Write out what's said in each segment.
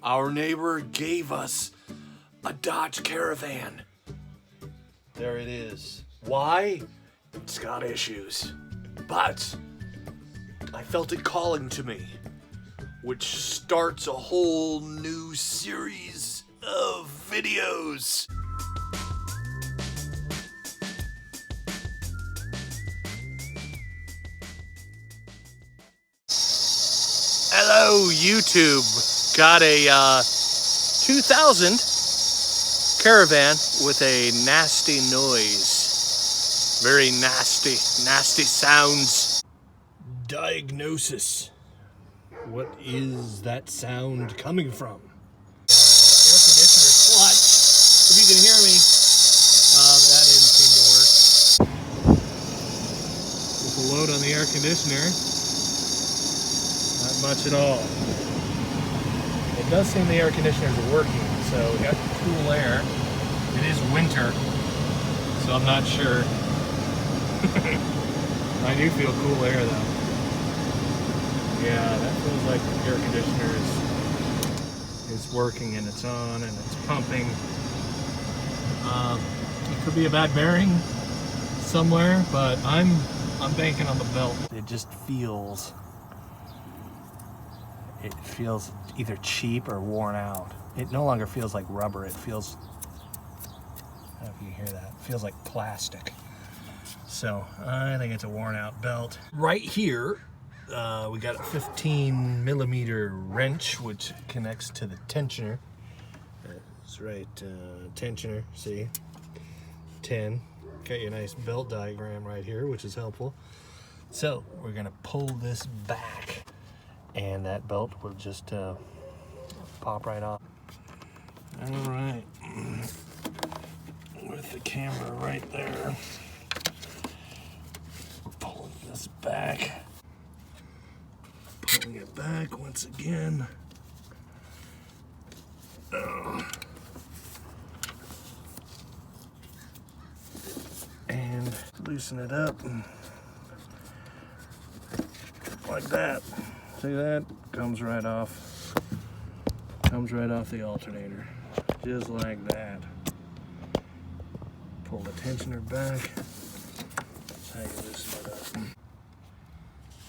Our neighbor gave us a Dodge Caravan. There it is. Why? It's got issues. But I felt it calling to me, which starts a whole new series of videos. Hello, YouTube. Got a 2000 Caravan with a nasty noise. Very nasty sounds. Diagnosis. What is that sound coming from? Air conditioner clutch. If you can hear me, that didn't seem to work. With the load on the air conditioner, not much at all. It does seem the air conditioners are working, so we got cool air. It is winter, so I'm not sure. I do feel cool air though. Yeah, that feels like the air conditioner is working and it's on and it's pumping. It could be a bad bearing somewhere, but I'm banking on the belt. It just feels. It feels either cheap or worn out. It no longer feels like rubber. It feels, I don't know if you hear that, it feels like plastic. So I think it's a worn out belt. Right here, we got a 15mm wrench, which connects to the tensioner. That's right, tensioner, see? 10. Got your nice belt diagram right here, which is helpful. So we're gonna pull this back, and that belt will just pop right off. All right, with the camera right there, pulling this back, pulling it back once again. And loosen it up like that. See that? Comes right off. Comes right off the alternator. Just like that. Pull the tensioner back. That's how you loosen it up.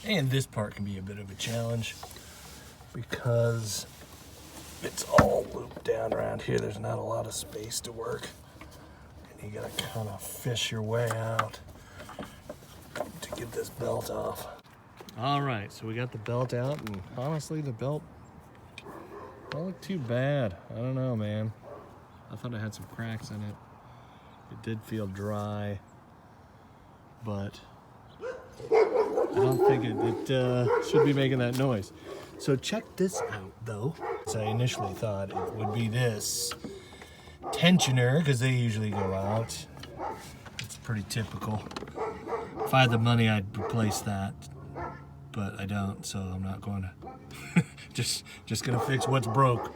And this part can be a bit of a challenge because it's all looped down around here. There's not a lot of space to work. And you gotta kind of fish your way out to get this belt off. All right, so we got the belt out, and honestly, the belt don't look too bad. I don't know, man. I thought it had some cracks in it. It did feel dry, but I don't think it should be making that noise. So check this out, though. So I initially thought it would be this tensioner, because they usually go out. It's pretty typical. If I had the money, I'd replace that. But I don't, so I'm not going to. just gonna fix what's broke.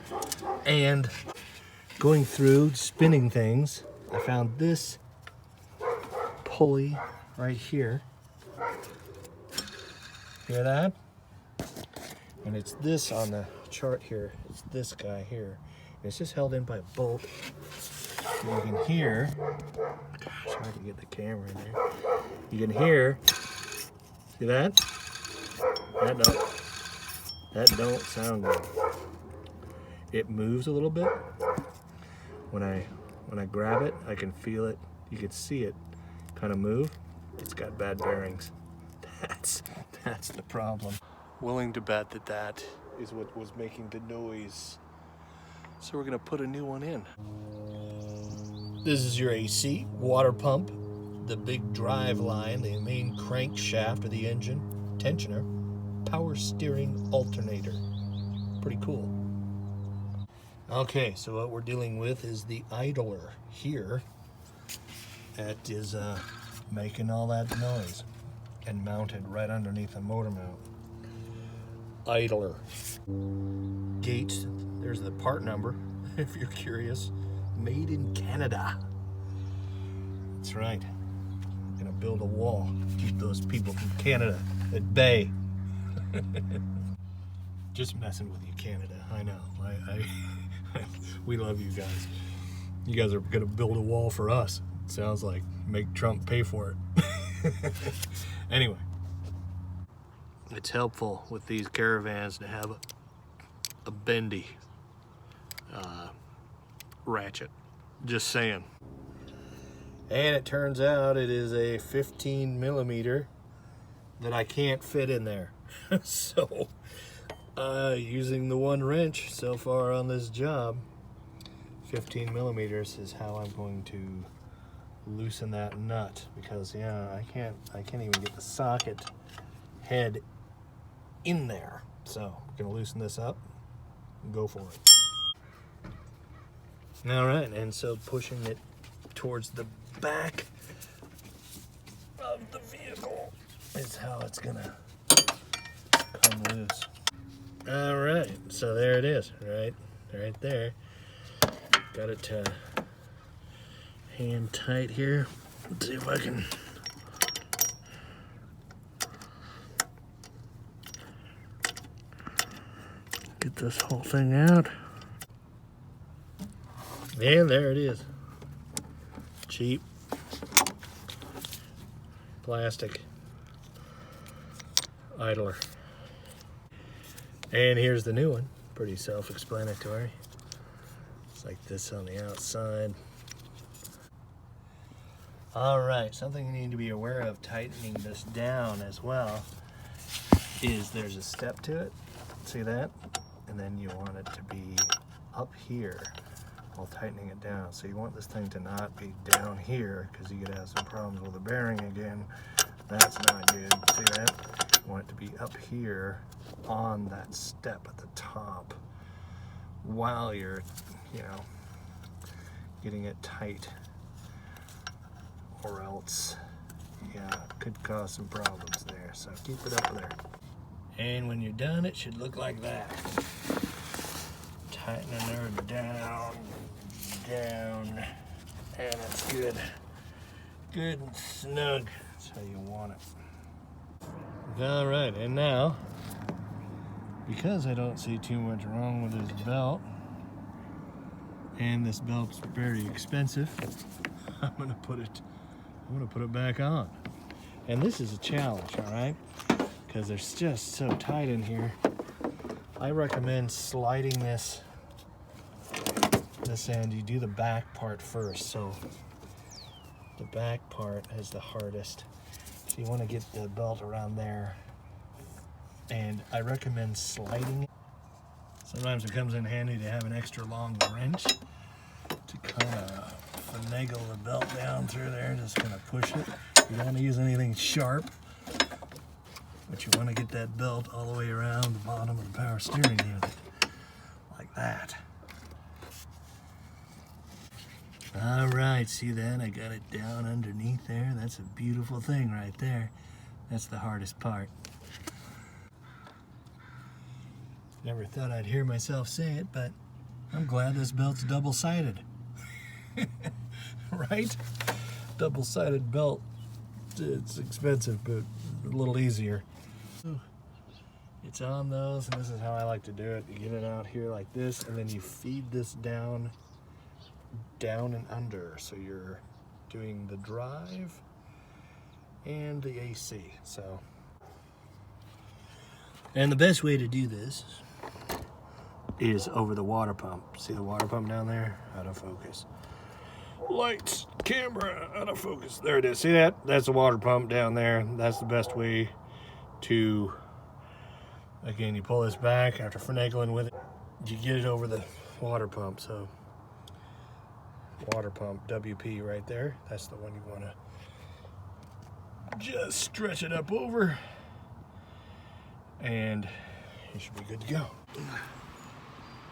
And going through spinning things, I found this pulley right here. Hear that? And it's this on the chart here. It's this guy here. And it's just held in by a bolt. And you can hear. Gosh, I can get the camera in there. You can hear. See that? That don't sound good. It moves a little bit. When I grab it, I can feel it. You can see it kind of move. It's got bad bearings. That's the problem. Willing to bet that is what was making the noise. So we're gonna put a new one in. This is your AC, water pump, the big drive line, the main crankshaft of the engine, tensioner, power steering alternator. Pretty cool. Okay, so what we're dealing with is the idler here. That is making all that noise and mounted right underneath the motor mount. Idler. Gates, there's the part number, if you're curious. Made in Canada. That's right. I'm gonna build a wall to keep those people from Canada at bay. Just messing with you, Canada. I know. We love you guys. You guys are gonna build a wall for us. It sounds like make Trump pay for it. Anyway, it's helpful with these caravans to have a bendy ratchet. Just saying. And it turns out it is a 15 millimeter that I can't fit in there. So using the one wrench so far on this job, 15 millimeters is how I'm going to loosen that nut, because yeah, I can't even get the socket head in there. So I'm gonna loosen this up and go for it. All right, and so pushing it towards the back of the vehicle is how it's gonna come loose. All right, so there it is, right there. Got it hand tight here. Let's see if I can get this whole thing out. And there it is. Cheap plastic idler. And here's the new one. Pretty self-explanatory. It's like this on the outside. All right, something you need to be aware of tightening this down as well is there's a step to it. See that? And then you want it to be up here while tightening it down. So you want this thing to not be down here, because you could have some problems with the bearing again. That's not good. See that? You want it to be up here on that step at the top while you're, you know, getting it tight, or else, yeah, it could cause some problems there. So keep it up there. And when you're done, it should look like that. Tightening her down, and it's good and snug. That's how you want it. All right, and now, because I don't see too much wrong with this belt, and this belt's very expensive, I'm gonna put it back on. And this is a challenge, all right? Because they're just so tight in here. I recommend sliding this end. You do the back part first. So the back part is the hardest. So you want to get the belt around there. And I recommend sliding it. Sometimes it comes in handy to have an extra long wrench to kind of finagle the belt down through there. Just kind of push it. You don't want to use anything sharp, but you want to get that belt all the way around the bottom of the power steering unit, like that. All right, see that? I got it down underneath there. That's a beautiful thing right there. That's the hardest part. Never thought I'd hear myself say it, but I'm glad this belt's double-sided. Right? Double-sided belt. It's expensive, but a little easier. It's on those, and this is how I like to do it. You get it out here like this, and then you feed this down and under. So you're doing the drive and the AC. So, and the best way to do this is over the water pump. See the water pump down there? Out of focus. Lights, camera, out of focus. There it is. See that? That's the water pump down there. That's the best way to, again, you pull this back after finagling with it. You get it over the water pump. So water pump, WP right there. That's the one you want to just stretch it up over, and you should be good to go.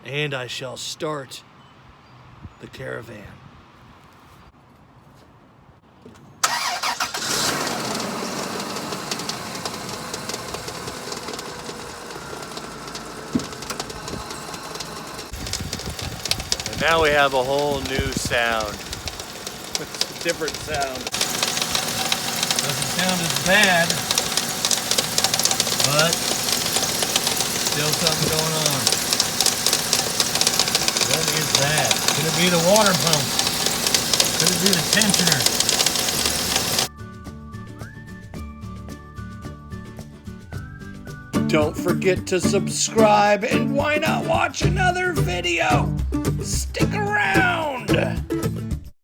And I shall start the Caravan. And now we have a whole new sound. It's a different sound. Doesn't sound as bad, but Still something going on. What is that? Could it be the water pump? Could it be the tensioner? Don't forget to subscribe, and why not watch another video? Stick around!